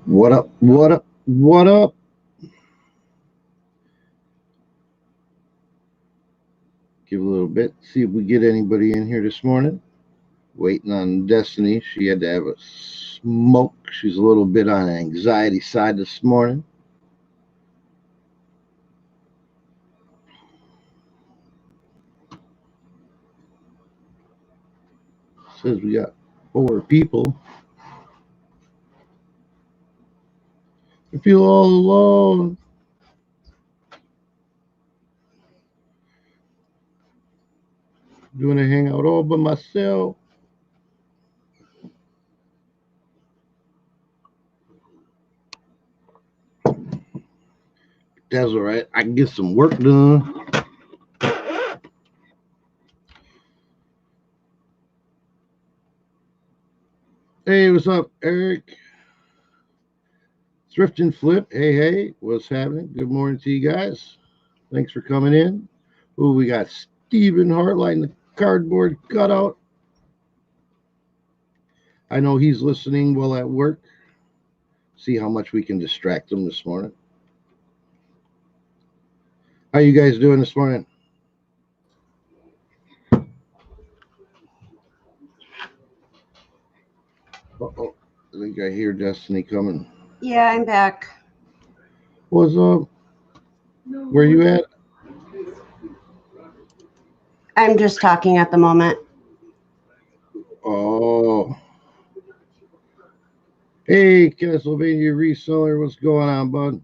What up? What up? What up? Give a little bit. See if we get anybody in here this morning. Waiting on Destiny. She had to have a smoke. She's a little bit on the anxiety side this morning. Says we got 4 people. I feel all alone. Doing a hangout all by myself. That's all right. I can get some work done. Hey, what's up, Eric? Thrift and Flip. Hey, what's happening? Good morning to you guys. Thanks for coming in. Oh, we got Stephen Hartline, the cardboard cutout. I know he's listening while at work. See how much we can distract him this morning. How you guys doing this morning? Uh-oh. I think I hear Destiny coming. Yeah, I'm back. What's up? Where you at? I'm just talking at the moment. Oh. Hey, Castlevania Reseller. What's going on, bud?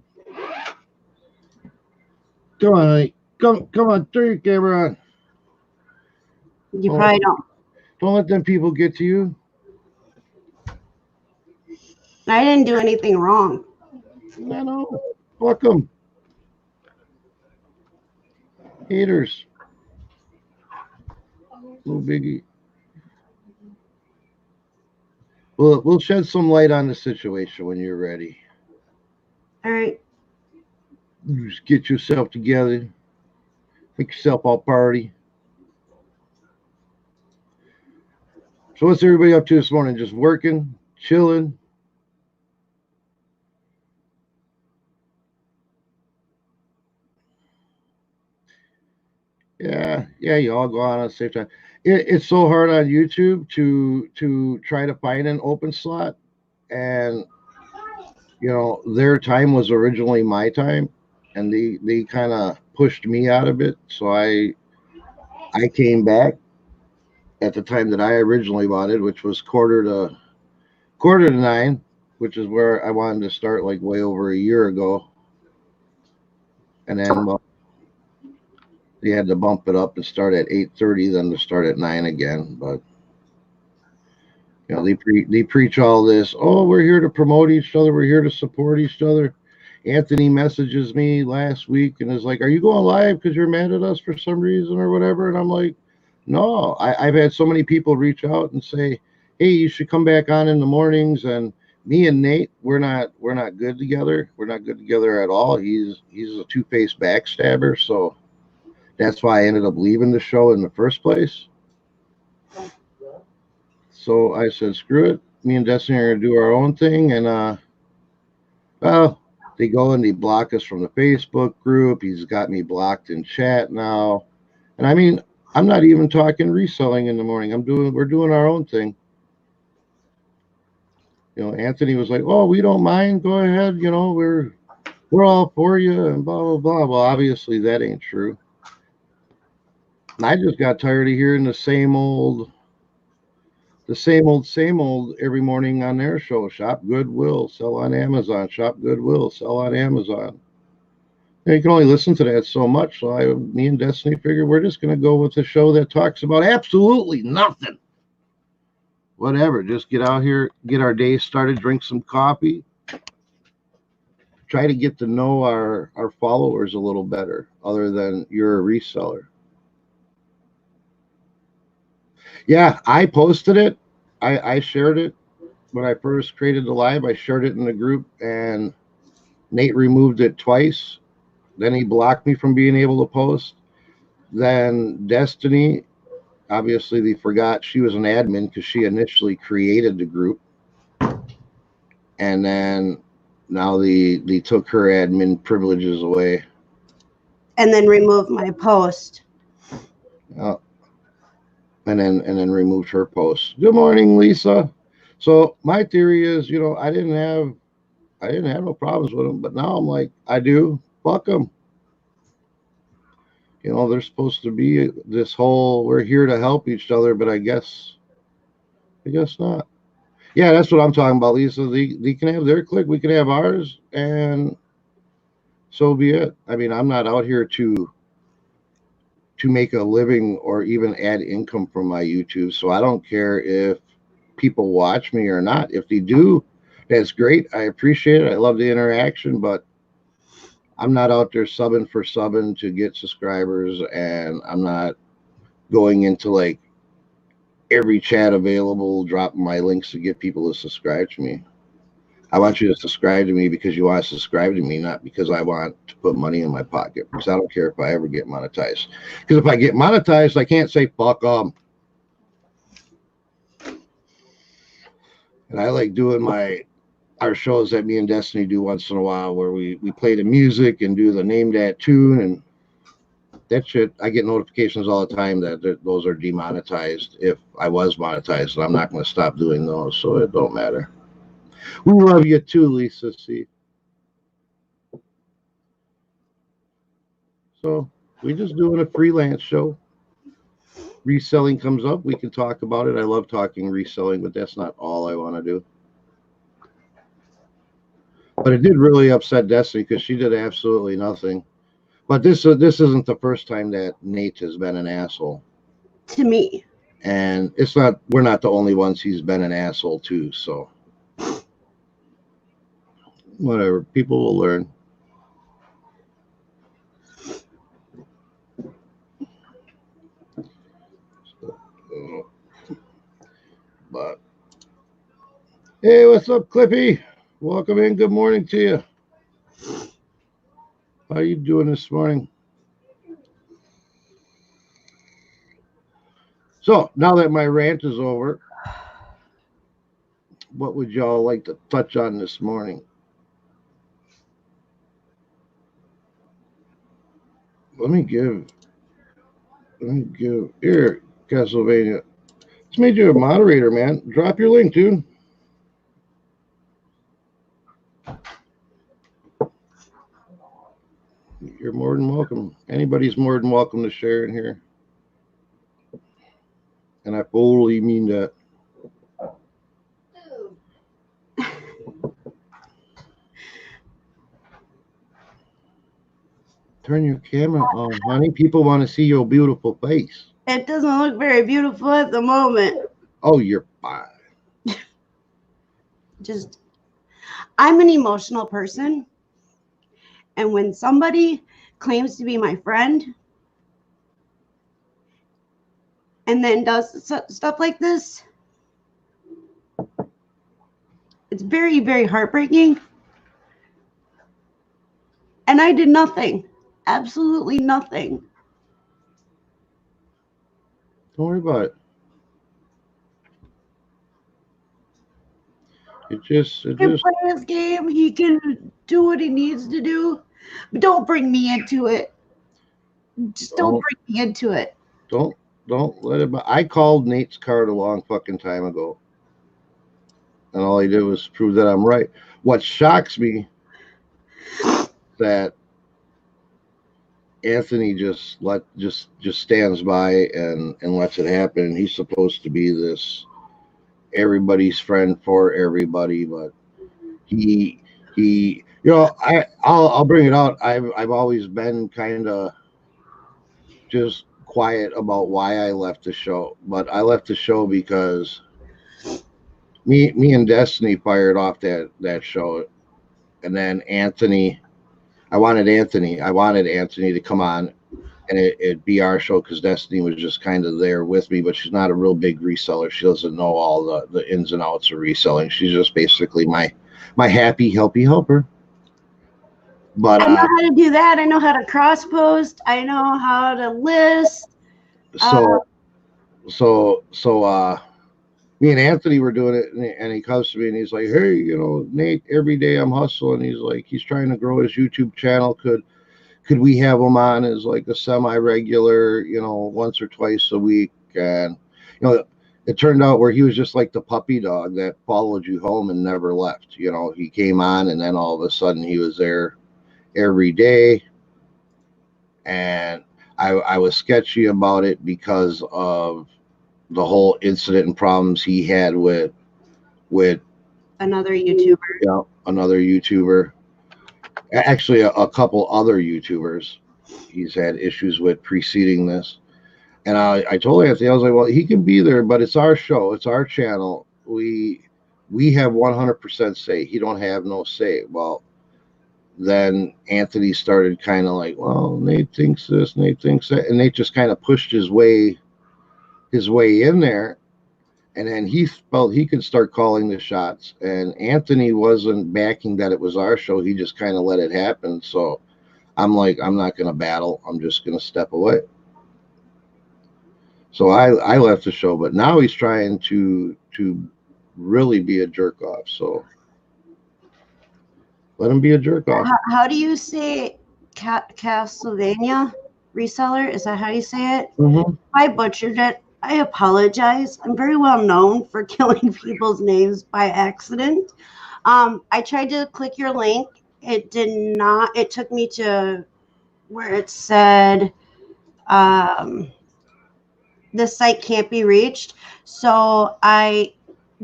Come on, honey. Come on. Turn your camera on. You probably don't. Don't let them people get to you. I didn't do anything wrong. I know. Fuck them. Haters. No biggie. We'll shed some light on the situation when you're ready. All right. Just get yourself together. Make yourself all party. So what's everybody up to this morning? Just working, chilling. Yeah, you all go on at the same time. It's so hard on YouTube to try to find an open slot, and their time was originally my time, and they kind of pushed me out of it. So I came back at the time that I originally wanted, which was quarter to 9, which is where I wanted to start like way over a year ago, and then they had to bump it up and start at 8:30, then to start at 9 again. But they preach all this. Oh, we're here to promote each other. We're here to support each other. Anthony messages me last week and is like, "Are you going live because you're mad at us for some reason or whatever?" And I'm like, "No, I've had so many people reach out and say, hey, you should come back on in the mornings." And me and Nate, we're not good together. We're not good together at all. He's a two-faced backstabber, so that's why I ended up leaving the show in the first place. So I said, screw it. Me and Destiny are gonna do our own thing, and well, they go and they block us from the Facebook group. He's got me blocked in chat now, and I mean, I'm not even talking reselling in the morning. We're doing our own thing. Anthony was like, "Oh, we don't mind. Go ahead. We're all for you," and blah blah blah. Well, obviously that ain't true. And I just got tired of hearing the same old every morning on their show. Shop Goodwill, sell on Amazon. Shop Goodwill, sell on Amazon. You can only listen to that so much. So me and Destiny figured we're just going to go with a show that talks about absolutely nothing. Whatever, just get out here, get our day started, drink some coffee, try to get to know our followers a little better, other than you're a reseller. Yeah, I posted it. I shared it when I first created the live. I shared it in the group, and Nate removed it twice. Then he blocked me from being able to post. Then Destiny, obviously they forgot she was an admin because she initially created the group. and then now they took her admin privileges away. And then removed my post. And then removed her post. Good morning, Lisa. So my theory is, I didn't have no problems with them, but now I'm like, I do. Fuck them. They're supposed to be this whole, we're here to help each other, but I guess not. Yeah, that's what I'm talking about, Lisa. They can have their clique, we can have ours, and so be it. I mean, I'm not out here to make a living or even add income from my YouTube, so I don't care if people watch me or not. If they do, that's great. I appreciate it. I love the interaction, but I'm not out there subbing for subbing to get subscribers, and I'm not going into like every chat available, dropping my links to get people to subscribe to me. I want you to subscribe to me because you want to subscribe to me, not because I want to put money in my pocket, because I don't care if I ever get monetized. Because if I get monetized, I can't say fuck them. And I like doing our shows that me and Destiny do once in a while, where we play the music and do the name that tune, and that shit. I get notifications all the time that those are demonetized. If I was monetized, and I'm not going to stop doing those, so it don't matter. We love you too, Lisa C. So we just doing a freelance show. Reselling comes up, we can talk about it. I love talking reselling, but that's not all I want to do. But it did really upset Destiny because she did absolutely nothing. But this isn't the first time that Nate has been an asshole to me. And we're not the only ones he's been an asshole to, so whatever. People will learn. But hey, what's up, Clippy? Welcome in. Good morning to you. How are you doing this morning? So now that my rant is over, what would y'all like to touch on this morning? Let me give here, Castlevania. It's made you a moderator, man. Drop your link, dude. You're more than welcome. Anybody's more than welcome to share in here. And I fully mean that. Turn your camera on, honey. People want to see your beautiful face. It doesn't look very beautiful at the moment. Oh, you're fine. I'm an emotional person. And when somebody claims to be my friend and then does stuff like this, it's very, very heartbreaking. And I did nothing. Absolutely nothing. Don't worry about it. He can play his game. He can do what he needs to do. But don't bring me into it. Just don't bring me into it. Don't let it. I called Nate's card a long fucking time ago, and all he did was prove that I'm right. What shocks me that Anthony just stands by and lets it happen. He's supposed to be this everybody's friend for everybody, but he I'll bring it out. I've always been kind of just quiet about why I left the show, but I left the show because me and Destiny fired off that show, and then I wanted Anthony to come on and it'd be our show, because Destiny was just kind of there with me, but she's not a real big reseller. She doesn't know all the ins and outs of reselling. She's just basically my happy helpy helper. But I know how to do that. I know how to cross post. I know how to list. So Me and Anthony were doing it, and he comes to me and he's like, "Hey, Nate, every day I'm hustling." He's like, he's trying to grow his YouTube channel. Could we have him on as like a semi-regular, once or twice a week? And it turned out where he was just like the puppy dog that followed you home and never left. He came on, and then all of a sudden he was there every day. And I was sketchy about it because of the whole incident and problems he had with Another YouTuber. Another YouTuber. Actually, a couple other YouTubers he's had issues with preceding this. And I told Anthony, I was like, well, he can be there, but it's our show, it's our channel. We have 100% say. He don't have no say. Well, then Anthony started kind of like, well, Nate thinks this, Nate thinks that, and Nate just kind of pushed his way in there. And then he felt he could start calling the shots. And Anthony wasn't backing that it was our show. He just kind of let it happen. So I'm like, I'm not going to battle. I'm just going to step away. So I left the show. But now he's trying to really be a jerk off. So let him be a jerk off. How do you say Castlevania Reseller? Is that how you say it? Mm-hmm. I butchered it. I apologize. I'm very well known for killing people's names by accident. I tried to click your link. It did not. It took me to where it said this site can't be reached. So I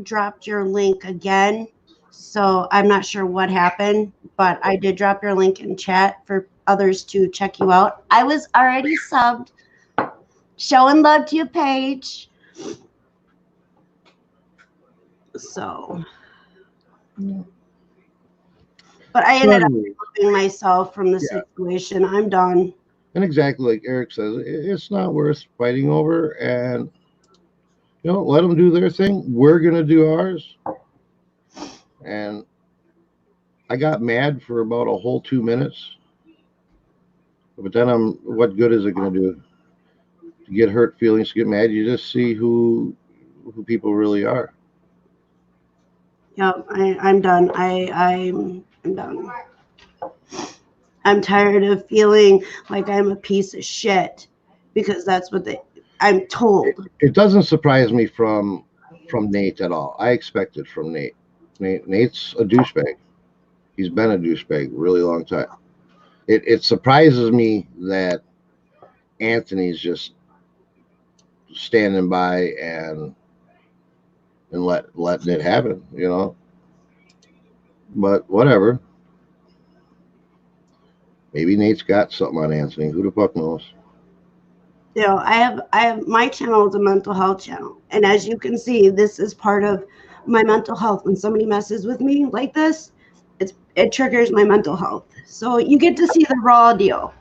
dropped your link again. So I'm not sure what happened, but I did drop your link in chat for others to check you out. I was already subbed. Showing love to your page. So, but I ended up removing myself from the situation. I'm done. And exactly like Eric says, it's not worth fighting over. And let them do their thing. We're gonna do ours. And I got mad for about a whole 2 minutes. But then what good is it gonna do? To get hurt feelings, to get mad, you just see who people really are. Yep, I'm done. I'm done. I'm tired of feeling like I'm a piece of shit because that's what I'm told. It doesn't surprise me from Nate at all. I expect it from Nate. Nate's a douchebag. He's been a douchebag a really long time. It surprises me that Anthony's just standing by and letting it happen, But whatever. Maybe Nate's got something on Anthony. Who the fuck knows? I have my channel is a mental health channel, and as you can see, this is part of my mental health. When somebody messes with me like this, it triggers my mental health. So you get to see the raw deal.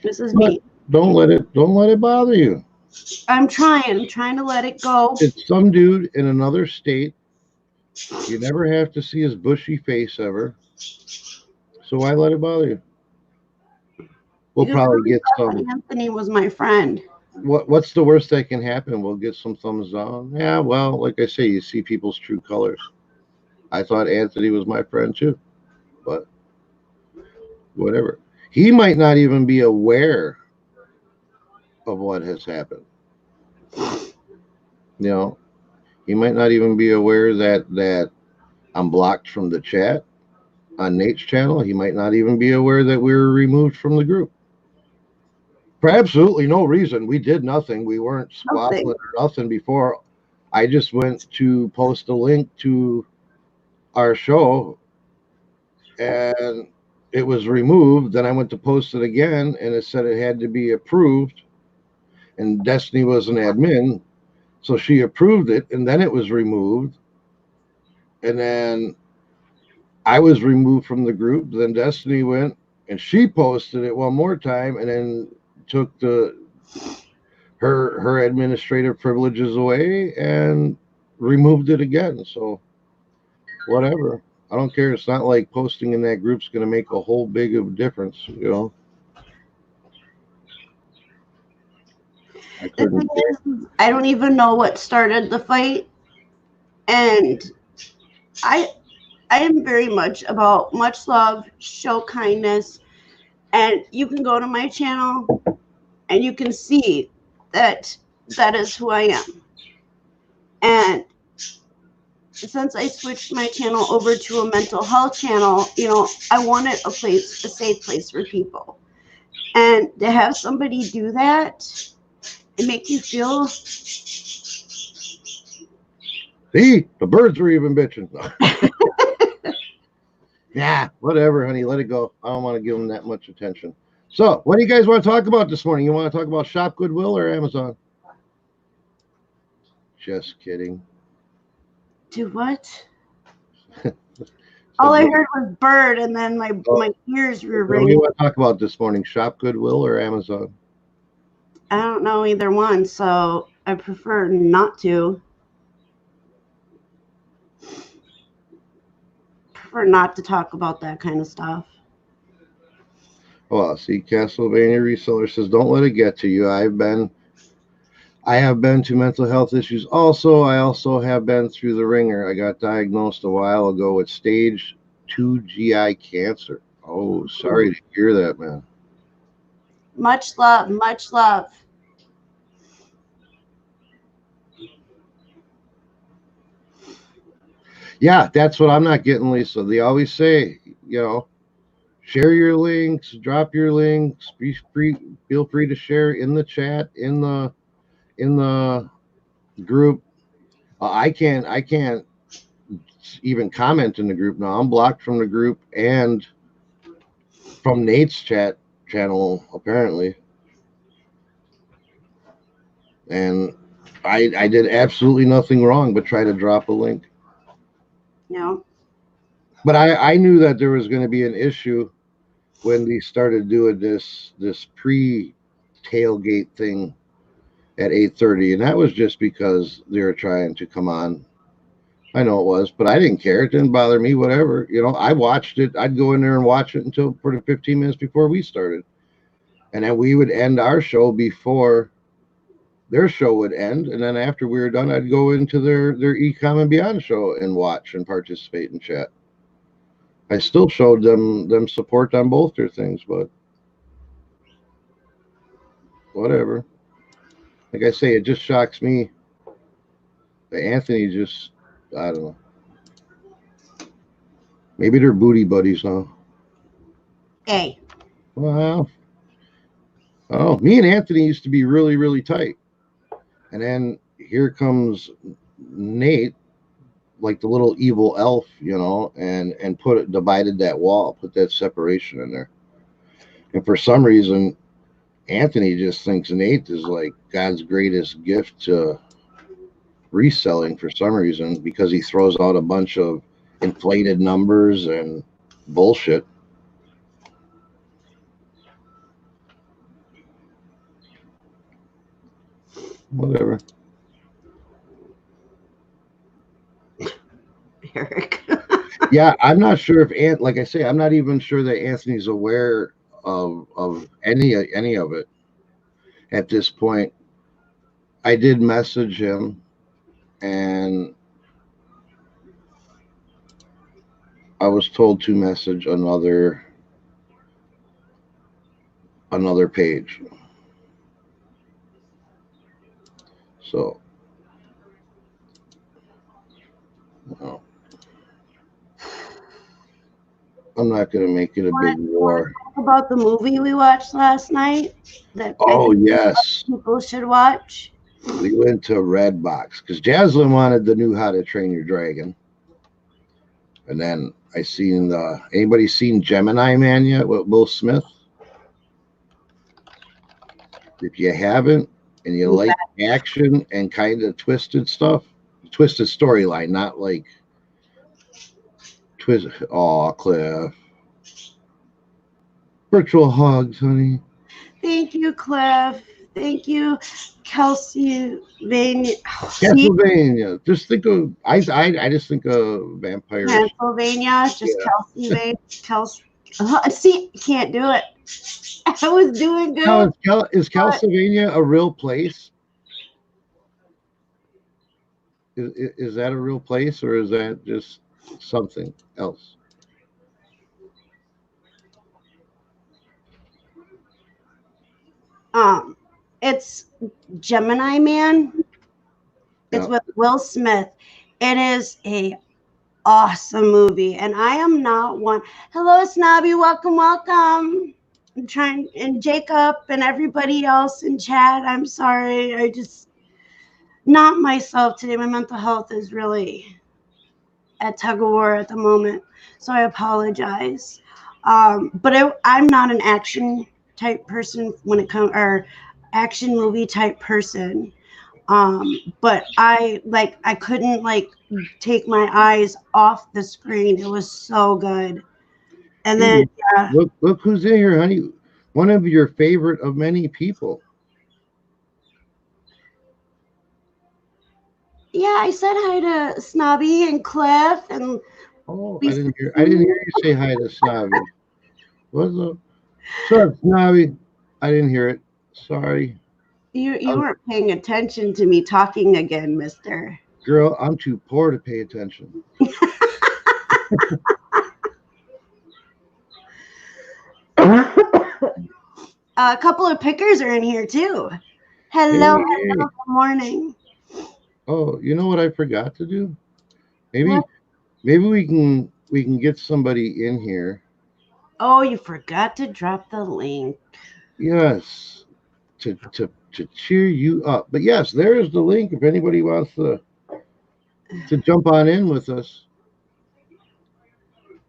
This is me. Don't let it bother you. I'm trying to let it go. It's some dude in another state. You never have to see his bushy face ever. So why let it bother you? We'll probably get some. Anthony was my friend. What's the worst that can happen? We'll get some thumbs down. Yeah, well, like I say, you see people's true colors. I thought Anthony was my friend too, but whatever. He might not even be aware of what has happened. He might not even be aware that I'm blocked from the chat on Nate's channel. He might not even be aware that we were removed from the group. For absolutely no reason. We did nothing. We weren't squabbling or nothing before. I just went to post a link to our show and it was removed. Then I went to post it again and it said it had to be approved. And Destiny was an admin. So she approved it and then it was removed. And then I was removed from the group. Then Destiny went and she posted it one more time and then took her administrative privileges away and removed it again. So whatever. I don't care. It's not like posting in that group's going to make a whole big of a difference, I The couldn't. thing is, I don't even know what started the fight, and I I am very much about much love, show kindness, and you can go to my channel and you can see that that is who I am. And since I switched my channel over to a mental health channel, I wanted a safe place for people. And to have somebody do that, it makes you feel. See, the birds were even bitching. Yeah, whatever, honey. Let it go. I don't want to give them that much attention. So, what do you guys want to talk about this morning? You want to talk about Shop Goodwill or Amazon? Just kidding. Do what? All I heard was bird, and then my ears were What do ringing. you want to talk about this morning? Shop Goodwill or Amazon? I don't know either one, so I prefer not to. Prefer not to talk about that kind of stuff. Well, see, Castlevania Reseller says, don't let it get to you. I have been to mental health issues also. I also have been through the ringer. I got diagnosed a while ago with stage 2 GI cancer. Oh, sorry to hear that, man. Much love, much love. Yeah, that's what I'm not getting, Lisa. They always say, share your links, drop your links, feel free to share in the chat, in the group. I can't even comment in the group now. I'm blocked from the group and from Nate's channel apparently. And I did absolutely nothing wrong but try to drop a link. No. But I knew that there was going to be an issue when they started doing this pre-tailgate thing at 8:30, and that was just because they were trying to come on. I know it was, but I didn't care. It didn't bother me, whatever. I watched it. I'd go in there and watch it until for the 15 minutes before we started. And then we would end our show before their show would end. And then after we were done, I'd go into their Ecom and Beyond show and watch and participate and chat. I still showed them support on both their things, but whatever. Like I say, it just shocks me that Anthony just, I don't know. Maybe they're booty buddies now. Hey. Well, oh, me and Anthony used to be really, really tight. And then here comes Nate, like the little evil elf, and divided that wall, put that separation in there. And for some reason, Anthony just thinks Nate is like God's greatest gift to reselling for some reason, because he throws out a bunch of inflated numbers and bullshit. Whatever. Eric. Yeah, I'm not sure if like I say, I'm not even sure that Anthony's aware of any of it at this point. I did message him, and I was told to message another page. So, I'm not going to make it a big war. About the movie we watched last night that yes, people should watch. We went to Redbox because Jaslyn wanted the new How to Train Your Dragon, and then I seen anybody seen Gemini Man yet with Will Smith? If you haven't and you like action and kind of twisted stuff, twisted storyline, not like twist. Oh, Cliff. Virtual hugs, honey. Thank you, Cliff. Thank you, Castlevania. Just think of I just think of vampires. Pennsylvania. Just Castlevania. See, can't do it. I was doing good. Now, is Castlevania a real place? Is that a real place or is that just something else? It's Gemini Man. It's Yeah. with Will Smith. It is a awesome movie, and I am not one. Hello, Snobby. Welcome, welcome. I'm trying, and Jacob and everybody else in chat. I'm sorry. I just not myself today. My mental health is really at tug of war at the moment, so I apologize. But I'm not an action type person when it comes or action movie type person. But I couldn't take my eyes off the screen. It was so good. And then Hey, look who's in here, honey. One of your favorite of many people. yeah, I said hi to Snobby and Cliff and Oh, Lisa. I didn't hear you say hi to Snobby. What's up? What's up, Snobby? I didn't hear it. Sorry. You weren't paying attention to me talking again, mister. Girl, I'm too poor to pay attention. A couple of pickers are in here too. Hey, Hello, hey. hello, good morning. Oh, you know what I forgot to do? What? Maybe we can get somebody in here. Oh, you forgot to drop the link. Yes, to cheer you up. But yes, there is the link if anybody wants to jump on in with us.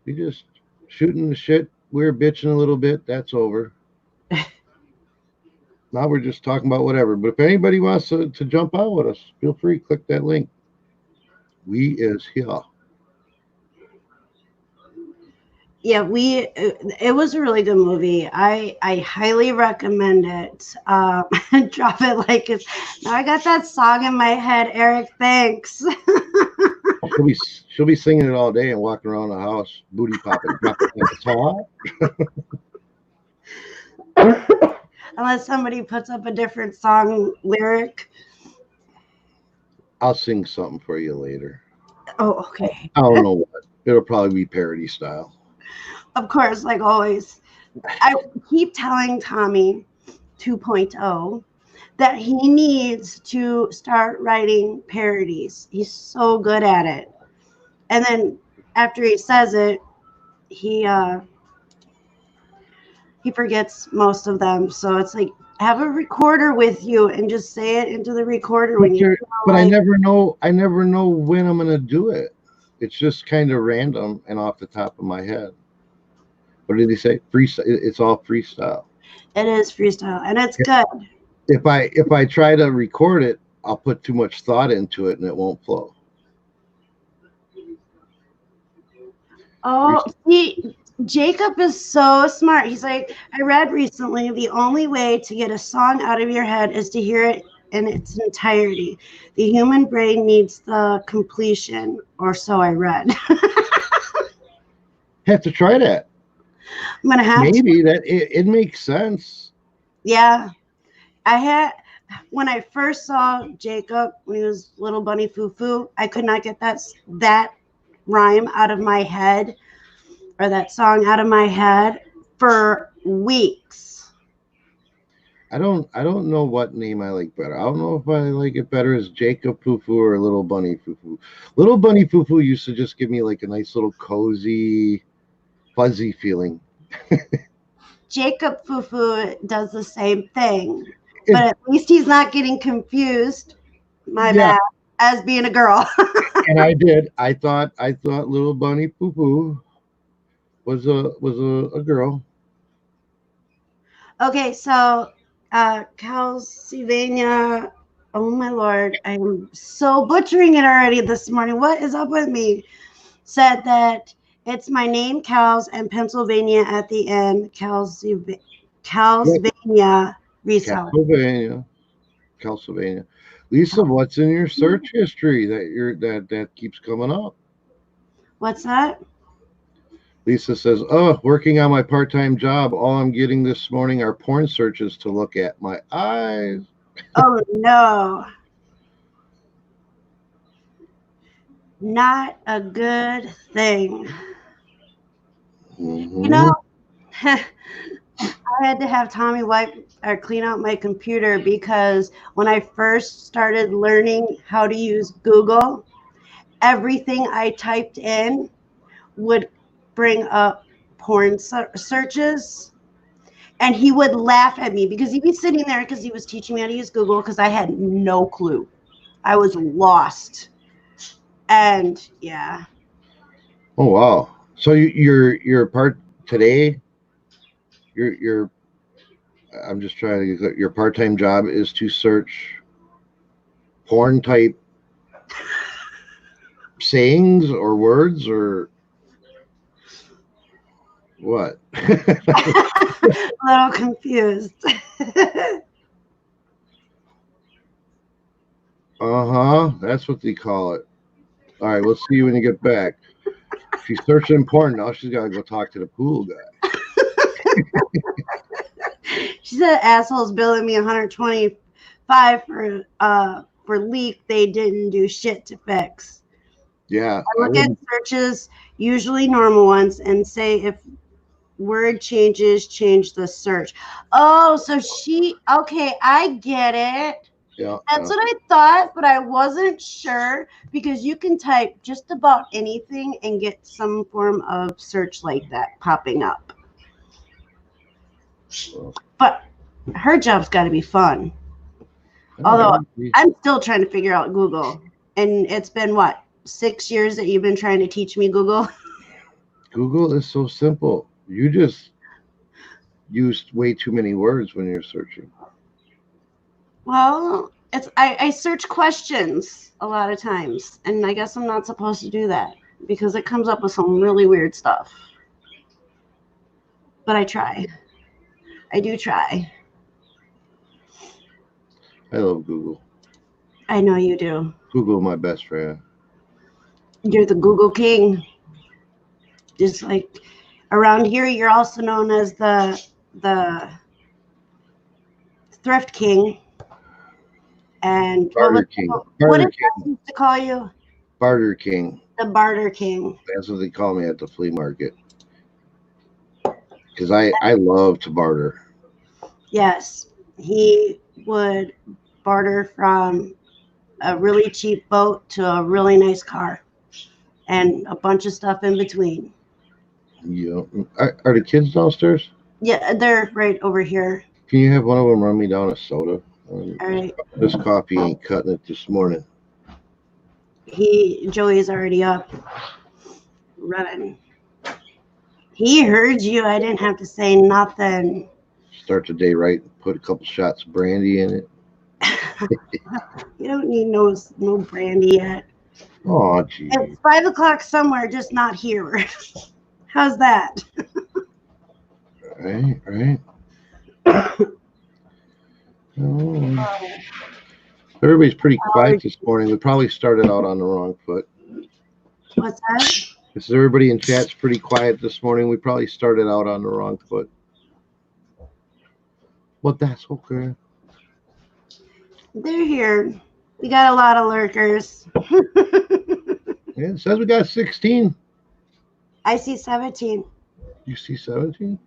We just shooting the shit. We're bitching a little bit. That's over. Now we're just talking about whatever. But if anybody wants to jump on with us, feel free. Click that link. We is here. Yeah, it was a really good movie. I highly recommend it. Drop it like it's now. I got that song in my head, Eric. Thanks. She'll be singing it all day and walking around the house, booty popping, dropping it's hot. Unless somebody puts up a different song lyric. I'll sing something for you later. Oh, okay. I don't know what. It'll probably be parody style. Of course, like always. I keep telling Tommy 2.0 that he needs to start writing parodies. He's so good at it. And then after he says it, he forgets most of them. So it's like have a recorder with you and just say it into the recorder when you But I never know. I never know when I'm gonna do it. It's just kind of random and off the top of my head. What did he say? Freestyle. It's all freestyle. It is freestyle, and it's good. If I try to record it, I'll put too much thought into it and it won't flow. Oh, Jacob is so smart. He's like, I read recently the only way to get a song out of your head is to hear it in its entirety. The human brain needs the completion, or so I read. Have to try that. I'm gonna have Maybe to. that it makes sense. Yeah, I had when I first saw Jacob when he was little bunny foo foo. I could not get that rhyme out of my head or that song out of my head for weeks. I don't know what name I like better. I don't know if I like it better as Jacob Foo Foo or Little Bunny Foo Foo. Little Bunny Foo Foo used to just give me like a nice little cozy, fuzzy feeling. Jacob Foo Foo does the same thing, but at least he's not getting confused. My Yeah, bad, as being a girl. and I did. I thought Little Bunny Foo Foo was a girl. Okay, so Calcivania. Oh my lord, I'm so butchering it already this morning. What is up with me? Said that it's my name, Cal's, and Pennsylvania at the end. Yep. Calsvania Reseller. Castlevania. Lisa, what's in your search history that keeps coming up? What's that? Lisa says, "Oh, working on my part-time job. All I'm getting this morning are porn searches to look at. My eyes." Oh no. Not a good thing. Mm-hmm. You know, I had to have Tommy wipe or clean out my computer because when I first started learning how to use Google, everything I typed in would bring up porn searches. And he would laugh at me because he'd be sitting there because he was teaching me how to use Google because I had no clue. I was lost. And yeah. Oh wow! So you're part today. You're. I'm just trying to get your part-time job is to search porn type sayings or words or what? A little confused. That's what they call it. All right, we'll see you when you get back. She's searching porn now. She's got to go talk to the pool guy. She said assholes billing me 125 for leak they didn't do shit to fix. Yeah, I look at searches, usually normal ones, and say if word changes, change the search. Oh, so okay, I get it. Yeah, That's what I thought, but I wasn't sure because you can type just about anything and get some form of search like that popping up. But her job's got to be fun. Although I'm still trying to figure out Google. And it's been, what, 6 years that you've been trying to teach me Google? Google is so simple. You just used way too many words when you're searching. Well, I search questions a lot of times. And I guess I'm not supposed to do that because it comes up with some really weird stuff. But I try. I do try. I love Google. I know you do. Google, my best friend. You're the Google king. Just like around here, you're also known as the thrift king. And Barter King. What did I used to call you? Barter King. The barter king. That's what they call me at the flea market. Because I love to barter. Yes. He would barter from a really cheap boat to a really nice car and a bunch of stuff in between. Yeah. Are the kids downstairs? Yeah, they're right over here. Can you have one of them run me down a soda? All right. This coffee ain't cutting it this morning. Joey's already up, running. He heard you. I didn't have to say nothing. Start the day right. Put a couple shots of brandy in it. You don't need no brandy yet. Oh, gee. It's 5 o'clock somewhere, just not here. How's that? Right. Oh. Everybody's pretty quiet this morning. We probably started out on the wrong foot. What's that? This is everybody in chat's pretty quiet this morning. We probably started out on the wrong foot. But that's okay. They're here. We got a lot of lurkers. Yeah, it says we got 16. I see 17. You see 17?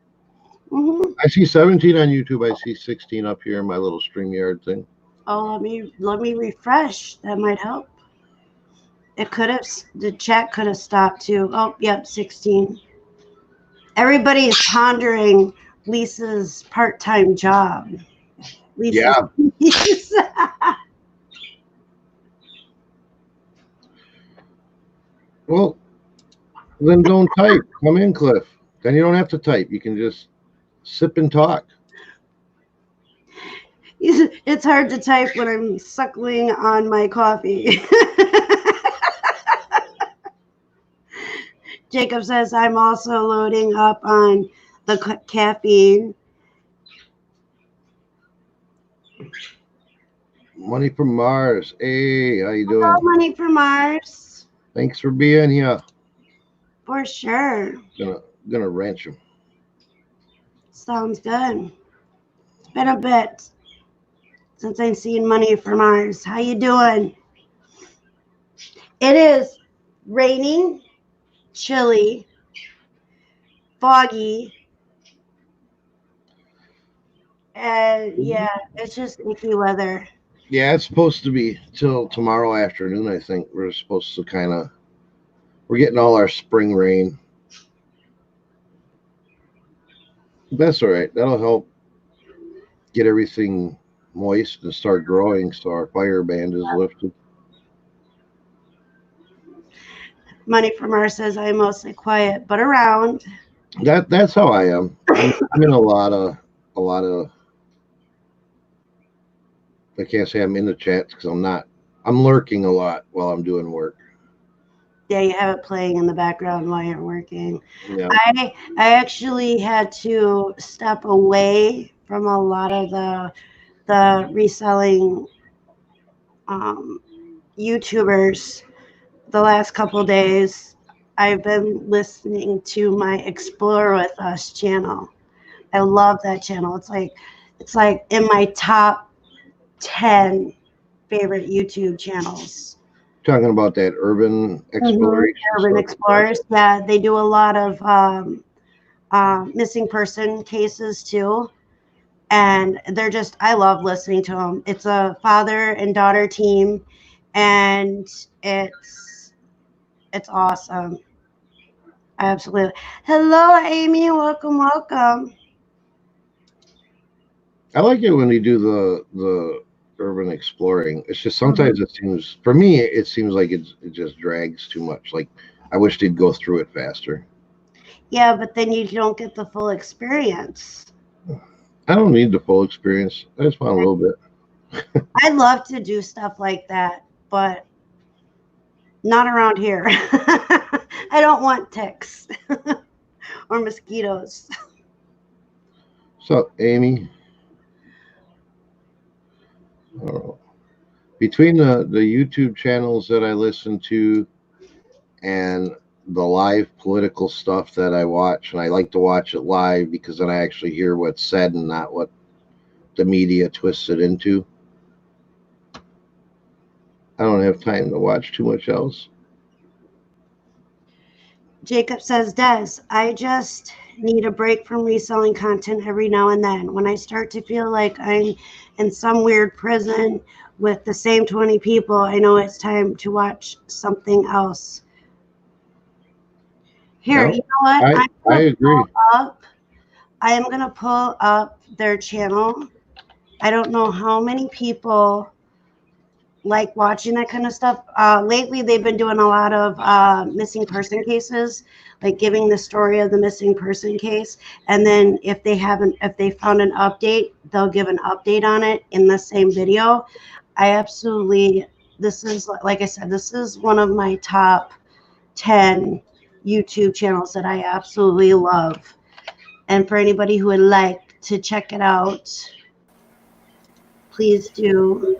Mm-hmm. I see 17 on YouTube. I see 16 up here in my little StreamYard thing. Oh, let me refresh. That might help. The chat could have stopped too. Oh, yep, 16. Everybody is pondering Lisa's part-time job. Yeah. Well, then don't type. Come in, Cliff. Then you don't have to type. You can just sip and talk. It's hard to type when I'm suckling on my coffee. Jacob says I'm also loading up on the caffeine. Money from Mars. Hey, how you doing? Hello, Money from Mars. Thanks for being here. For sure. Gonna wrench him. Sounds good. It's been a bit since I've seen Money from Mars. How you doing? It is raining, chilly, foggy, and yeah, it's just icky weather. Yeah, it's supposed to be till tomorrow afternoon. I think we're supposed to we're getting all our spring rain. That's all right. That'll help get everything moist and start growing, so our fire band is lifted. Money from Mars says I'm mostly quiet, but around. That's how I am. I'm in a lot of. I can't say I'm in the chats because I'm not. I'm lurking a lot while I'm doing work. Yeah, you have it playing in the background while you're working. Yeah. I actually had to step away from a lot of the reselling YouTubers the last couple days. I've been listening to my Explore with Us channel. I love that channel. It's like in my top 10 favorite YouTube channels. Talking about that urban exploration. Urban Explorers. Yeah, they do a lot of missing person cases too. And they're just, I love listening to them. It's a father and daughter team, and it's awesome. Absolutely. Hello, Amy. Welcome, welcome. I like it when they do the urban exploring. It's just sometimes it seems, for me, it seems like it just drags too much. Like I wish they'd go through it faster. Yeah, but then you don't get the full experience. I don't need the full experience. I just want a little bit. I love to do stuff like that, but not around here. I don't want ticks or mosquitoes. So, Amy, I don't know. Between the YouTube channels that I listen to and the live political stuff that I watch, and I like to watch it live because then I actually hear what's said and not what the media twists it into. I don't have time to watch too much else. Jacob says, Des, I just need a break from reselling content every now and then. When I start to feel like I'm in some weird prison with the same 20 people, I know it's time to watch something else. Here, you know what? I agree. I am going to pull up their channel. I don't know how many people like watching that kind of stuff. Lately, they've been doing a lot of missing person cases, like giving the story of the missing person case. And then if they found an update, they'll give an update on it in the same video. This is, like I said, this is one of my top 10 YouTube channels that I absolutely love. And for anybody who would like to check it out, please do.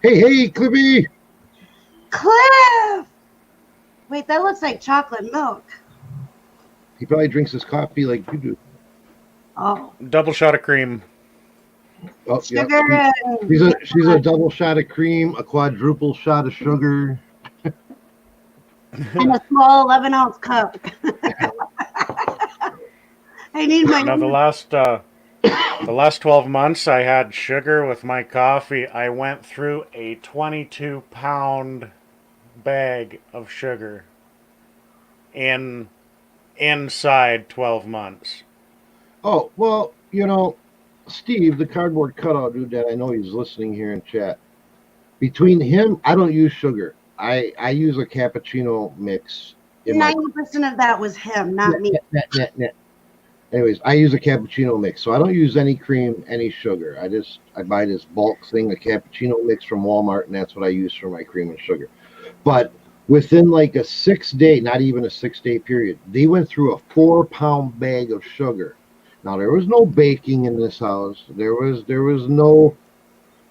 Hey, Clippy! Cliff! Wait, that looks like chocolate milk. He probably drinks his coffee like you do. Oh. Double shot of cream. Oh, sugar. Yep. She's a double shot of cream, a quadruple shot of sugar. And a small 11-ounce cup. I need my... Now, the last 12 months I had sugar with my coffee. I went through a 22-pound bag of sugar inside 12 months. Oh, well, Steve, the cardboard cutout dude that I know he's listening here in chat. Between him, I don't use sugar. I use a cappuccino mix. 90% of that was him, not me. Anyways, I use a cappuccino mix, so I don't use any cream, any sugar. I buy this bulk thing, a cappuccino mix from Walmart, and that's what I use for my cream and sugar. But within like a 6-day, not even a 6-day period, they went through a 4-pound bag of sugar. Now there was no baking in this house. There was no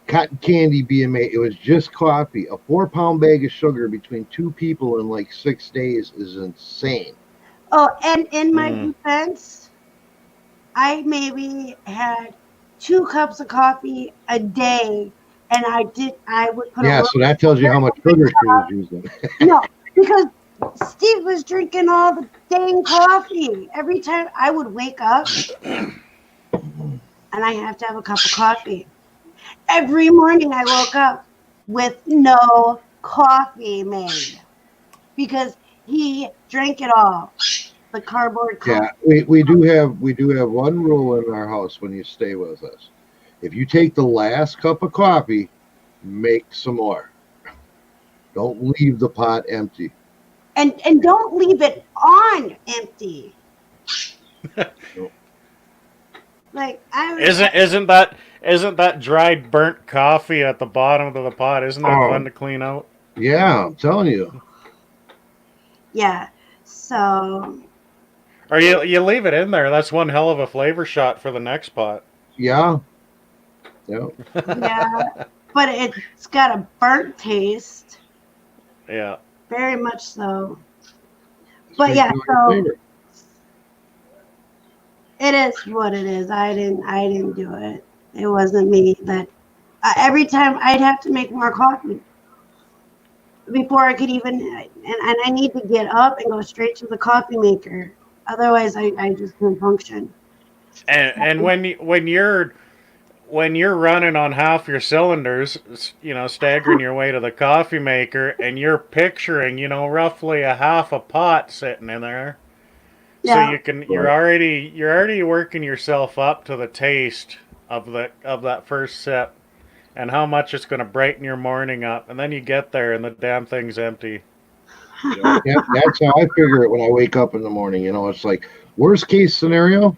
cotton candy being made. It was just coffee. A 4-pound bag of sugar between 2 people in like 6 days is insane. Oh, and in my defense, I maybe had 2 cups of coffee a day, and I would put so that tells you how much sugar she was using. No, because Steve was drinking all the dang coffee. Every time I would wake up and I have to have a cup of coffee. Every morning I woke up with no coffee made because he drank it all. The cardboard Yeah, coffee. we do have one rule in our house when you stay with us. If you take the last cup of coffee, make some more. Don't leave the pot empty. And don't leave it on empty. Like Isn't that dried burnt coffee at the bottom of the pot? Isn't that fun to clean out? Yeah, I'm telling you. yeah. So Or you leave it in there. That's one hell of a flavor shot for the next pot. Yeah. Yeah. yeah, but it's got a burnt taste, Yeah. very much so. It's But yeah, making all your so flavor. it is what it is. I didn't do it. It wasn't me. That every time I'd have to make more coffee before I could even, and I need to get up and go straight to the coffee maker. Otherwise, I just can't function. And when you're running on half your cylinders, staggering your way to the coffee maker, and you're picturing, roughly a half a pot sitting in there, so Yeah, you're already working yourself up to the taste of that first sip, and how much it's going to brighten your morning up, and then you get there and the damn thing's empty. Yeah, that's how I figure it when I wake up in the morning. It's like worst case scenario,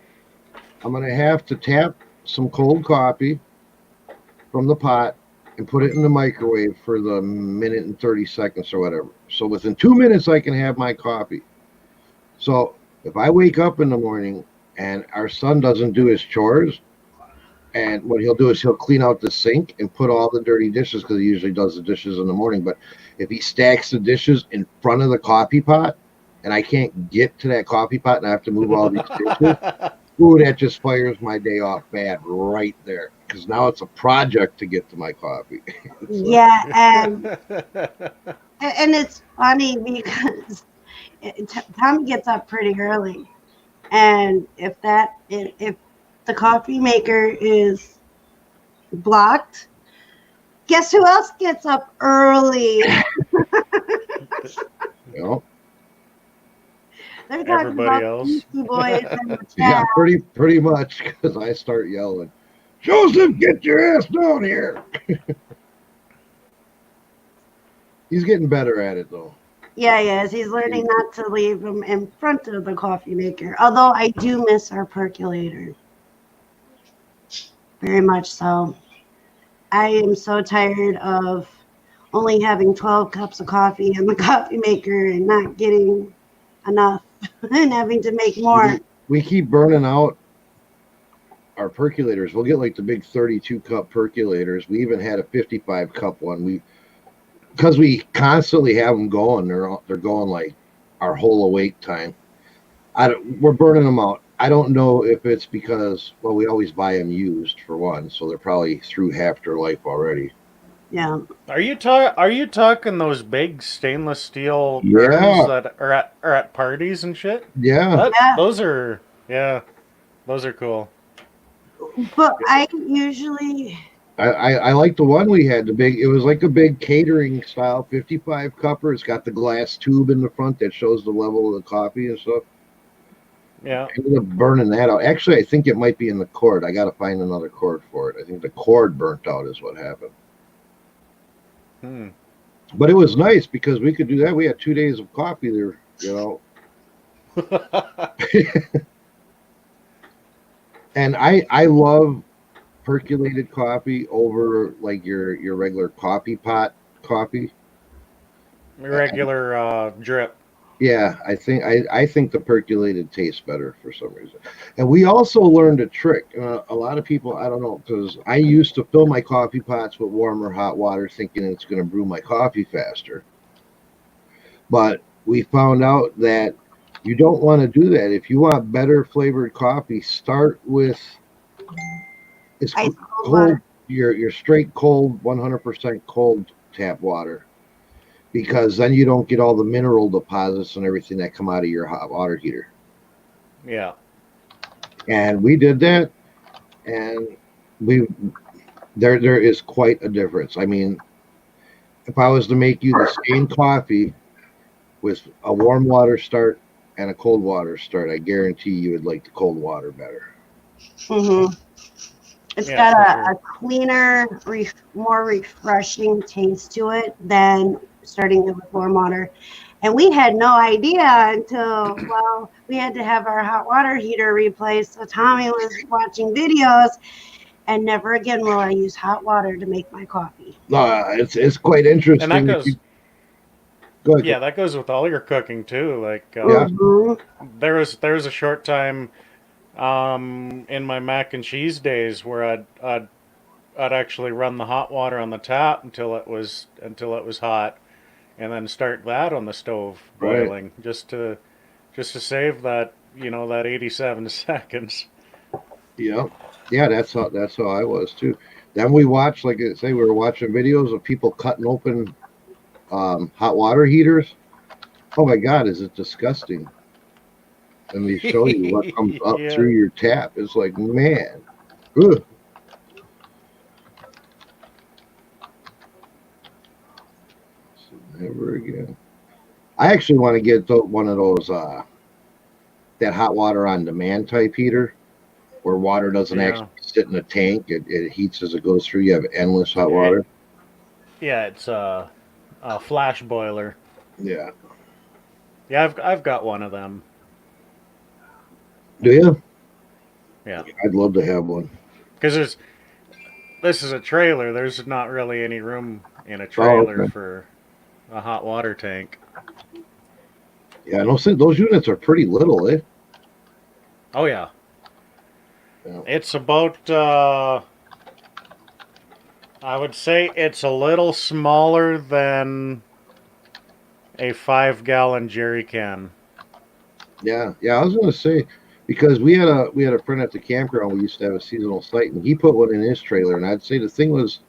I'm gonna have to tap some cold coffee from the pot and put it in the microwave for the minute and 30 seconds or whatever. So within 2 minutes I can have my coffee. So if I wake up in the morning and our son doesn't do his chores, and what he'll do is he'll clean out the sink and put all the dirty dishes, because he usually does the dishes in the morning. But if he stacks the dishes in front of the coffee pot and I can't get to that coffee pot and I have to move all these dishes, ooh, that just fires my day off bad right there, because now it's a project to get to my coffee. yeah, and it's funny because Tommy gets up pretty early, and if the coffee maker is blocked, guess who else gets up early? You know? They're talking Everybody about else. Beastie Boys and the Yeah, chat. pretty much, because I start yelling, Joseph, get your ass down here. He's getting better at it, though. Yeah, yes, he's learning not to leave them in front of the coffee maker. Although I do miss our percolator. Very much so. I am so tired of only having 12 cups of coffee in the coffee maker and not getting enough and having to make more. We keep burning out our percolators. We'll get like the big 32 cup percolators. We even had a 55 cup one. Because we constantly have them going, they're going like our whole awake time. We're burning them out. I don't know if it's because, well, we always buy them used for one, so they're probably through half their life already. Yeah. Are you talking those big stainless steel Yeah. urns that are at parties and shit? Yeah. Yeah. Those are cool. But I usually, I like the one we had. It was like a big catering style 55 cupper. It's got the glass tube in the front that shows the level of the coffee and stuff. Yeah. I ended up burning that out. Actually, I think it might be in the cord. I got to find another cord for it. I think the cord burnt out is what happened. But it was nice because we could do that. We had 2 days of coffee there, And I love percolated coffee over like your regular coffee pot coffee. Regular drip. Yeah, I think the percolated tastes better for some reason. And we also learned a trick. A lot of people, I don't know, because I used to fill my coffee pots with warm or hot water thinking it's going to brew my coffee faster. But we found out that you don't want to do that. If you want better flavored coffee, start with it's ice cold cold, water. your straight cold, 100% cold tap water. because then you don't get all the mineral deposits and everything that come out of your hot water heater. Yeah. And we did that, and we there is quite a difference. I mean, if I was to make you the same coffee with a warm water start and a cold water start, I guarantee you would like the cold water better. Mm-hmm. It's Yeah, got for a sure. cleaner, more refreshing taste to it than starting it with warm water. And we had no idea until, well, we had to have our hot water heater replaced. So Tommy was watching videos, and never again will I use hot water to make my coffee. It's quite And that interesting. If you goes, go ahead, yeah, that goes with all your cooking too. Like, yeah, Mm-hmm. there was a short time in my mac and cheese days where I'd actually run the hot water on the tap until it was hot, and then start that on the stove right, boiling just to save that 87 seconds. yeah, yeah. That's how I was too. Then we watched, like I say, we were watching videos of people cutting open hot water heaters. Oh my God, is it disgusting? And they show you what comes up Yeah. through your tap. It's like, man, ugh. Never again. I actually want to get one of those that hot water on demand type heater where water doesn't Yeah. actually sit in a tank. It heats as it goes through. You have endless hot It, water. yeah, it's a flash boiler. Yeah. Yeah, I've got one of them. Do you? Yeah, I'd love to have one. because this is a trailer. There's not really any room in a Oh, trailer okay. for a hot water tank. Yeah, no, those units are pretty little, eh? Oh yeah, Yeah. it's about I would say it's a little smaller than a 5 gallon jerry can. Yeah. I was gonna say because we had a friend at the campground. We used to have a seasonal site, and he put one in his trailer, and I'd say the thing was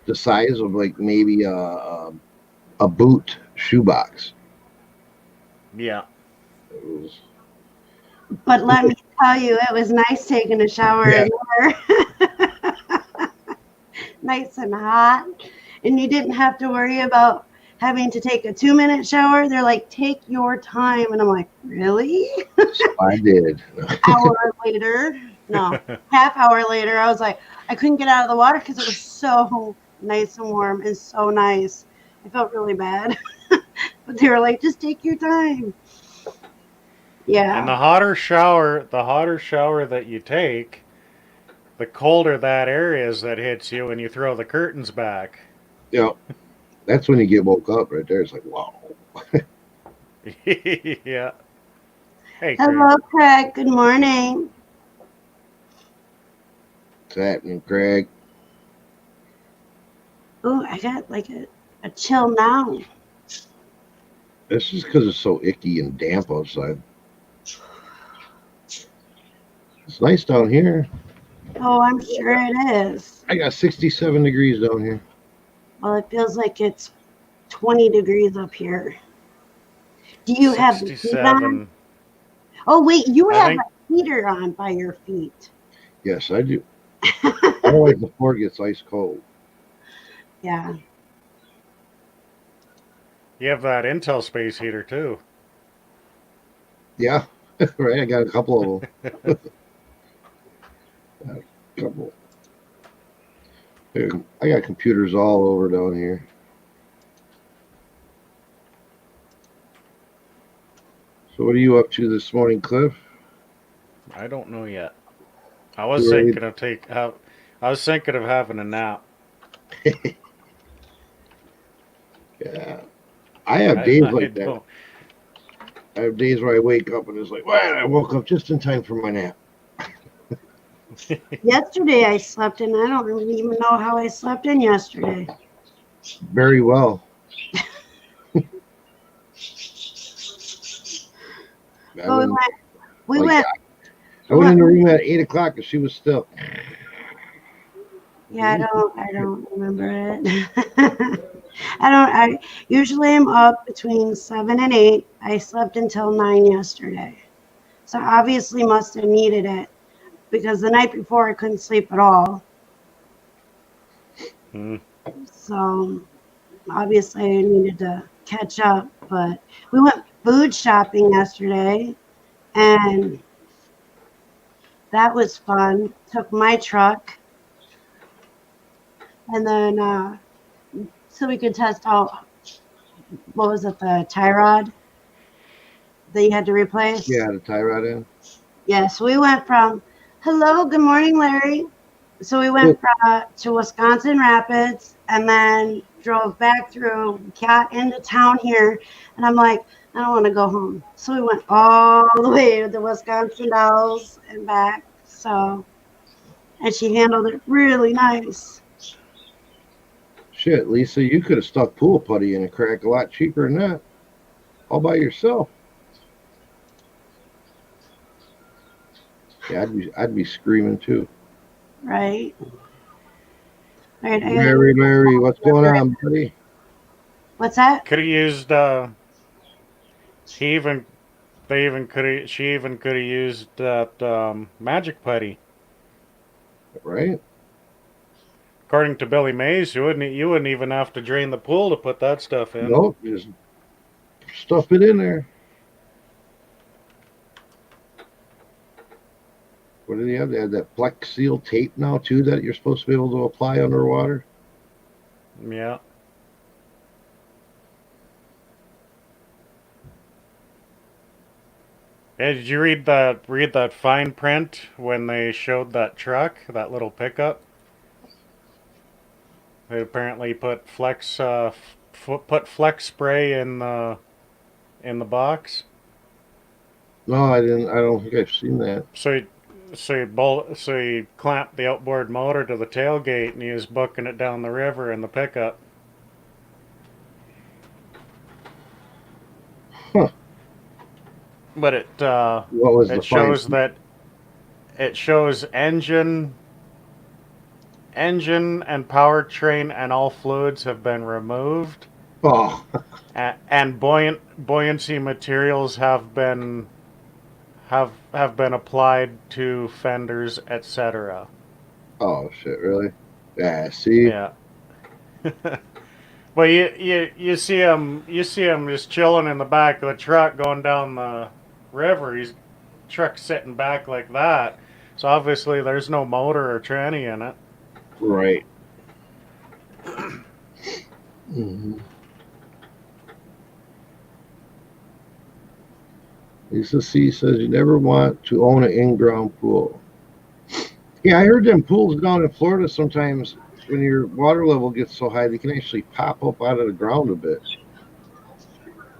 the size of like maybe a boot shoebox. Yeah. It was, But let me tell you, it was nice taking a shower yeah, in there. Nice and hot. And you didn't have to worry about having to take a 2-minute shower. They're like, take your time. And I'm like, really? I did. Hour later, no, half hour later, I was like, I couldn't get out of the water because it was so nice and warm and so nice. I felt really bad. But they were like, just take your time. And Yeah. the hotter shower that you take, the colder that area is that hits you when you throw the curtains back. Yeah, that's when you get woke up right there. It's like, wow, Yeah. Hey, Craig. Hello, Craig. Good morning. what's happening, Craig? Oh, I got like a chill now. It's just because it's so icky and damp outside. It's nice down here. Oh, I'm sure it is. I got 67 degrees down here. Well, it feels like it's 20 degrees up here. Do you have the heat on? 67. Oh, wait, you I have think a heater on by your feet. Yes, I do. Otherwise, the floor gets ice cold. Yeah. you have that Intel space heater too. Yeah, right. I got a couple of them. A couple. Dude, I got computers all over down here. So, what are you up to this morning, Cliff? I don't know yet. Too early? I was thinking of having a nap. Yeah, I have I, days I like that. don't. I have days where I wake up and it's like, well, I woke up just in time for my nap. Yesterday I slept in. I don't really even know how I slept in yesterday. Very well. I But went we like went, I went in the room at 8 o'clock and she was still. yeah, I don't remember it. I usually am up between 7 and 8. I slept until 9 yesterday. So obviously must have needed it because the night before I couldn't sleep at all. So obviously I needed to catch up. But we went food shopping yesterday and that was fun. Took my truck and then so we could test out, what was it, the tie rod that you had to replace? Yeah, the tie rod in. Yes, we went from, hello, good morning, Larry. So we went to Wisconsin Rapids and then drove back through, got into town here. And I'm like, I don't want to go home. So we went all the way to the Wisconsin Dells and back. So, and she handled it really nice. Shit, Lisa, you could have stuck pool putty in a crack a lot cheaper than that. All by yourself. Yeah, I'd be screaming too. Right. Right. Larry, what's going on, buddy? What's that? Could have used. He even. They even could have. She even could have used that magic putty. Right. According to Billy Mays, you wouldn't even have to drain the pool to put that stuff in. Nope, just stuff it in there. What do they have? They have that Plex Seal tape now too that you're supposed to be able to apply underwater. Yeah. Hey, did you read that fine print when they showed that truck, that little pickup? They apparently put put flex spray in the box. No, I didn't. I don't think I've seen that. So he clamped the outboard motor to the tailgate and he was booking it down the river in the pickup. Huh. But What was it shows that it shows engine and powertrain and all fluids have been removed. Oh. And buoyancy materials have been applied to fenders, etc. Oh shit! Really? Yeah. See. Yeah. Well, you see him just chilling in the back of the truck going down the river. He's truck sitting back like that, so obviously there's no motor or tranny in it. Right. Mm-hmm. Lisa C says you never want to own an in-ground pool. Yeah, I heard them pools down in Florida sometimes when your water level gets so high they can actually pop up out of the ground a bit.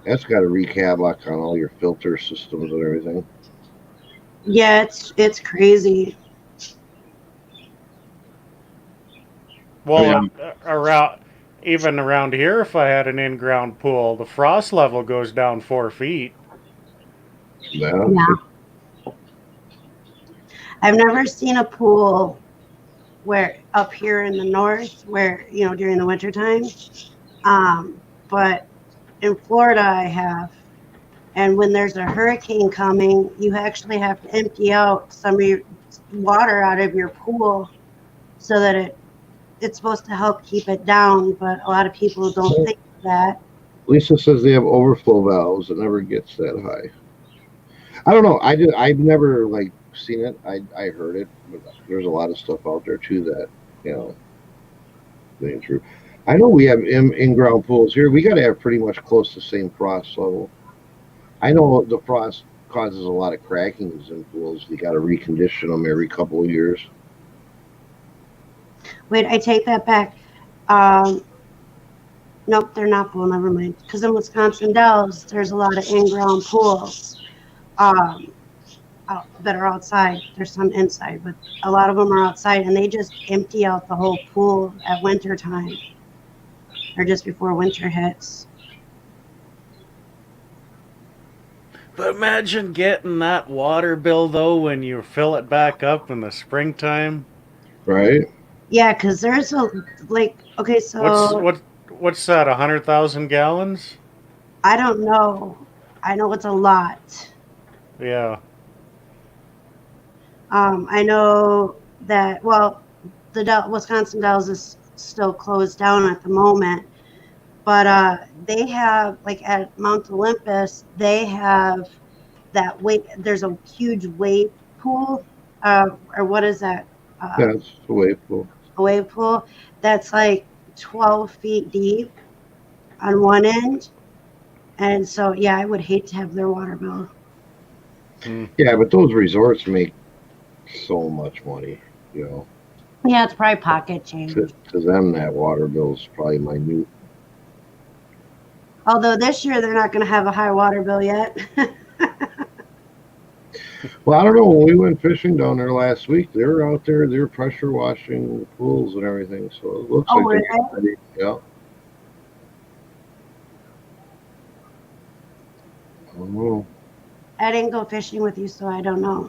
That's got to wreak havoc on all your filter systems and everything. Yeah, it's crazy. Well, around here, if I had an in-ground pool, the frost level goes down 4 feet. Yeah. I've never seen a pool where up here in the north where, during the wintertime. But in Florida I have. And when there's a hurricane coming, you actually have to empty out some of your water out of your pool so that it's supposed to help keep it down, but a lot of people don't think of that. Lisa says they have overflow valves that never gets that high. I don't know. I've never seen it. I heard it, but there's a lot of stuff out there too that ain't true. I know we have in-ground pools here. We got to have pretty much close to the same frost level. I know the frost causes a lot of crackings in pools. You got to recondition them every couple of years. Wait, I take that back. Nope, they're not pool. Never mind. Because in Wisconsin Dells, there's a lot of in-ground pools that are outside. There's some inside, but a lot of them are outside, and they just empty out the whole pool at winter time or just before winter hits. But imagine getting that water bill though when you fill it back up in the springtime. Right. Yeah, because there's okay, so What's that? 100,000 gallons? I don't know. I know it's a lot. Yeah. I know that, well, the Wisconsin Dells is still closed down at the moment, but they have, like at Mount Olympus, they have that wave. There's a huge wave pool, or what is that? That's the way cool. A wave pool that's like 12 feet deep on one end. And so, yeah, I would hate to have their water bill. Yeah, but those resorts make so much money, you know. Yeah, it's probably pocket change. To them, that water bill is probably minute. Although this year they're not going to have a high water bill yet. Well, I don't know. When we went fishing down there last week, they were out there. They were pressure washing the pools and everything. So it looks like really? they're ready. Yeah. I don't know. I didn't go fishing with you, so I don't know.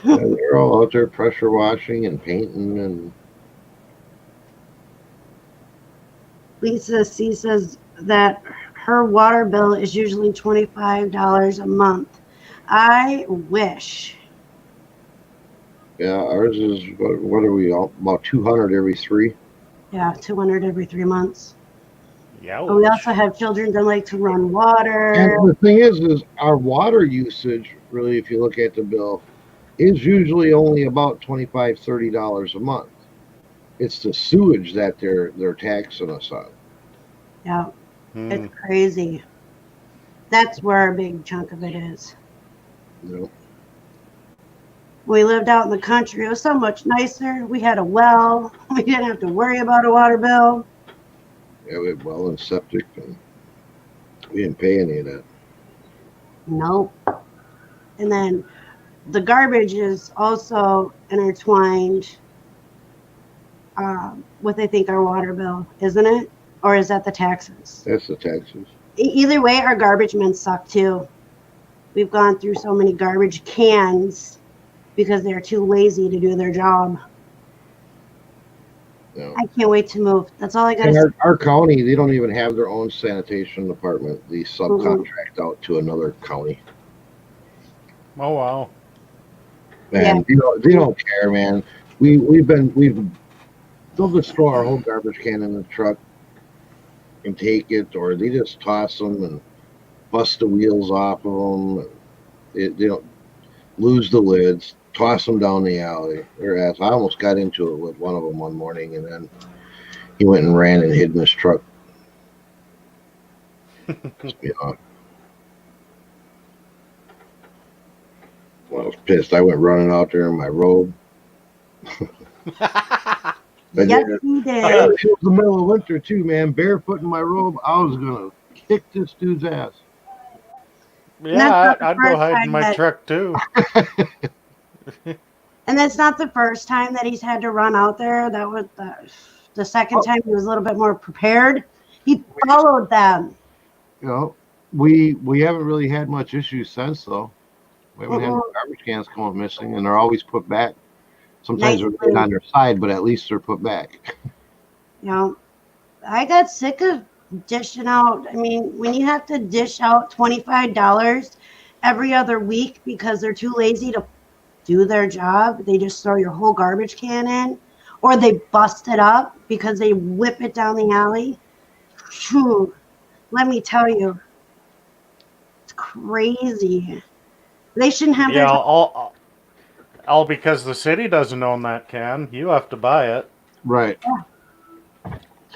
Yeah, they're all out there pressure washing and painting and. Lisa C says that her water bill is usually $25 a month. I wish. Yeah, ours is what are we about 200 every 3? Yeah, 200 every 3 months. Yeah. But we also have children that like to run water. And the thing is our water usage, really, if you look at the bill, is usually only about $25-$30 a month. It's the sewage that they're taxing us on. Yeah, it's crazy. That's where a big chunk of it is. You know? We lived out in the country. It was so much nicer. We had a well. We didn't have to worry about a water bill. Yeah, we had well and septic, and we didn't pay any of that. Nope. And then the garbage is also intertwined with, I think, our water bill, isn't it? Or is that the taxes? That's the taxes. Either way, our garbage men suck too. We've gone through so many garbage cans because they're too lazy to do their job. Yeah. I can't wait to move. That's all I got to say. Our county, they don't even have their own sanitation department. They subcontract out to another county. Oh wow. And they don't care, man. They'll just throw our whole garbage can in the truck and take it, or they just toss them and bust the wheels off of them. They don't lose the lids, toss them down the alley. I almost got into it with one of them one morning, and then he went and ran and hid in his truck. Pissed me off. Well, I was pissed. I went running out there in my robe. Yes, he did. It was the middle of winter too, man. Barefoot in my robe. I was gonna kick this dude's ass. Yeah, I'd go hide in my truck too. And that's not the first time that he's had to run out there. That was the second time he was a little bit more prepared. He followed them. You know, we haven't really had much issues since, though. We haven't had garbage cans come up missing, and they're always put back. Sometimes they're laid on their side, but at least they're put back. You know, I got sick of dishing out. I mean, when you have to dish out $25 every other week because they're too lazy to do their job, they just throw your whole garbage can in, or they bust it up because they whip it down the alley. Phew, let me tell you, it's crazy. They shouldn't have their all because the city doesn't own that can. You have to buy it. Right. Yeah.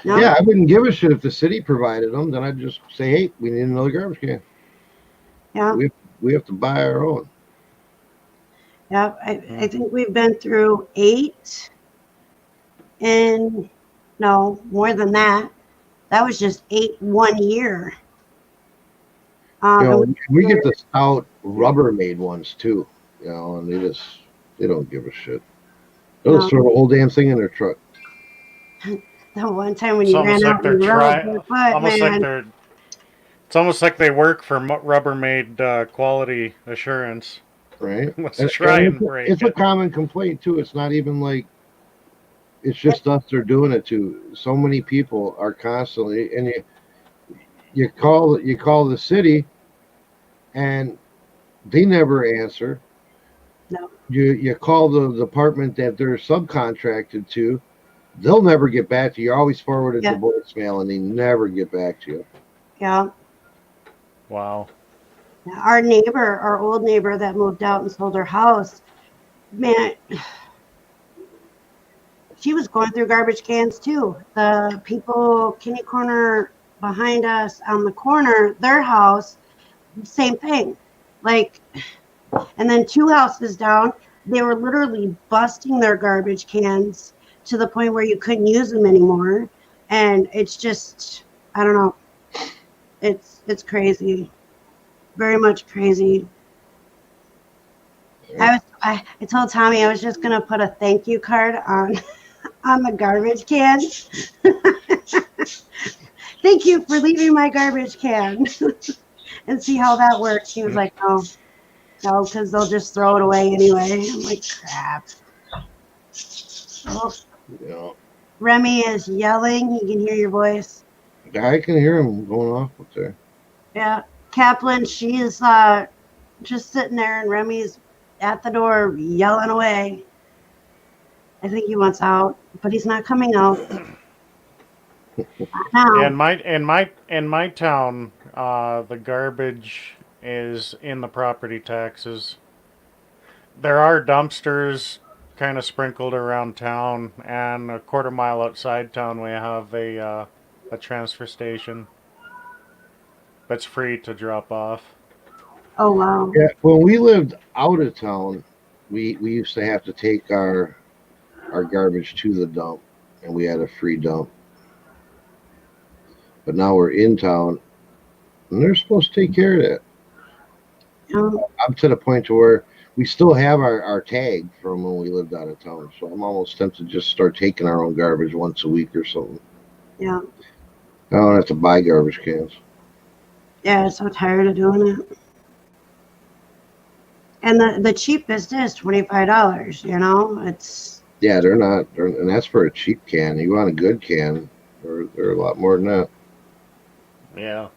No. Yeah, I wouldn't give a shit if the city provided them. Then I'd just say, hey, we need another garbage can. Yeah. We have to buy our own. Yeah, I think we've been through 8, and no, more than that. That was just 8 1 year. We get the stout Rubbermaid ones too, and they don't give a shit. They'll just throw the whole damn thing in their truck. The one time when you ran out and it's almost like they work for Rubbermaid quality assurance. Right. Let's try and break it's a common complaint too. It's not even like It's just us they're doing it to. So many people are constantly, and you call the city, and they never answer. No. You call the department that they're subcontracted to, they'll never get back to you. You're always forwarded to Yeah. voicemail, and they never get back to you. Yeah. Wow. Our neighbor, our old neighbor that moved out and sold her house, man, she was going through garbage cans too. The people, kitty corner behind us on the corner, their house, same thing. Like, and then 2 houses down, they were literally busting their garbage cans to the point where you couldn't use them anymore. And it's just, I don't know. It's crazy. Very much crazy. I told Tommy I was just gonna put a thank you card on the garbage can. Thank you for leaving my garbage can, and see how that works. He was like, no, because they'll just throw it away anyway. I'm like, crap. Oh, Yeah. Remy is yelling. He can hear your voice. I can hear him going off up there. Yeah, Kaplan, she is just sitting there, and Remy's at the door yelling away. I think he wants out, but he's not coming out. Not now. In my town, the garbage is in the property taxes. There are dumpsters kind of sprinkled around town, and a quarter mile outside town we have a transfer station that's free to drop off. Oh wow. Yeah, when we lived out of town, we used to have to take our garbage to the dump, and we had a free dump. But now we're in town, and they're supposed to take care of that. I'm to the point to where we still have our tag from when we lived out of town, so I'm almost tempted to just start taking our own garbage once a week or something. Yeah. I don't have to buy garbage cans. Yeah, so tired of doing it. And the cheapest is $25. It's Yeah, they're not, and that's for a cheap can. You want a good can, they're a lot more than that. Yeah.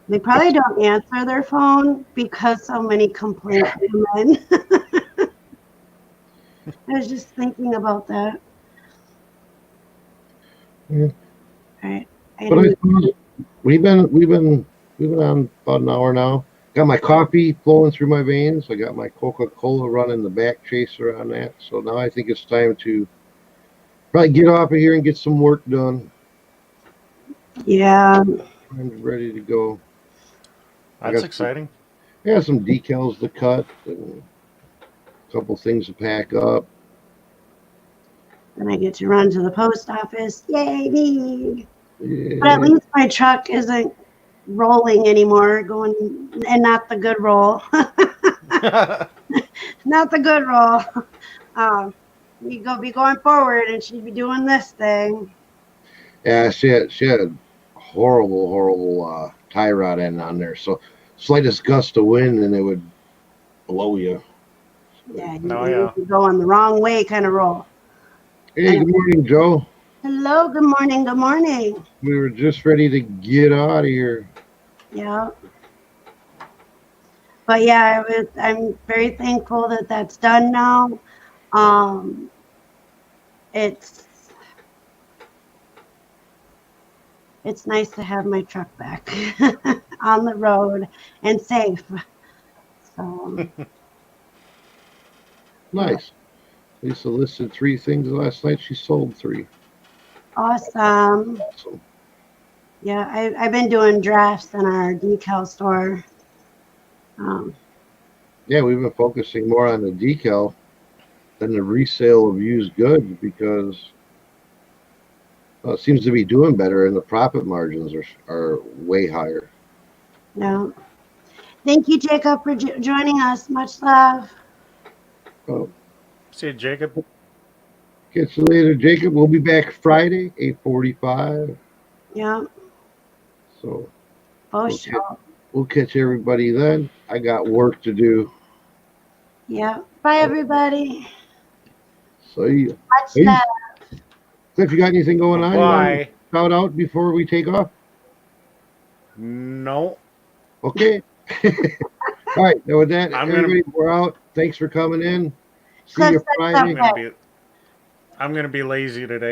they probably don't answer their phone because so many complaints come in. I was just thinking about that. Yeah. All right. But I suppose we've been on about an hour now. Got my coffee flowing through my veins. I got my Coca-Cola running the back chaser on that. So now I think it's time to probably get off of here and get some work done. Yeah. I'm ready to go. That's exciting. I got some decals to cut and a couple things to pack up. Then I get to run to the post office. Yay, me. Yeah. But at least my truck isn't rolling anymore, going, and not the good roll. Not the good roll. We be going forward, and she'd be doing this thing. Yeah, she had horrible tie rod end on there. So slightest gust of wind and it would blow you. Yeah, yeah. you go on the wrong way kind of roll. Hey, good morning, Joe. Hello, good morning, good morning. We were just ready to get out of here. Yeah. But yeah, I'm very thankful that that's done now. It's nice to have my truck back on the road and safe. So Nice. Lisa listed 3 things last night. She sold 3. awesome. Yeah, I've been doing drafts in our decal store. Yeah, we've been focusing more on the decal than the resale of used goods because it seems to be doing better and the profit margins are way higher. Yeah. Thank you, Jacob, for joining us. Much love. See you, Jacob. Catch you later, Jacob. We'll be back Friday, 8:45. Yeah. So Sure. we'll catch everybody then. I got work to do. Yeah. Bye, everybody. So you, Much hey, love. Cliff, you got anything going on? You want to Bye. shout out before we take off? No, Okay. All right. Now with that, I'm gonna everybody, we're out. Thanks for coming in. See Cliff you said Friday. I'm something. gonna be I'm gonna be lazy today.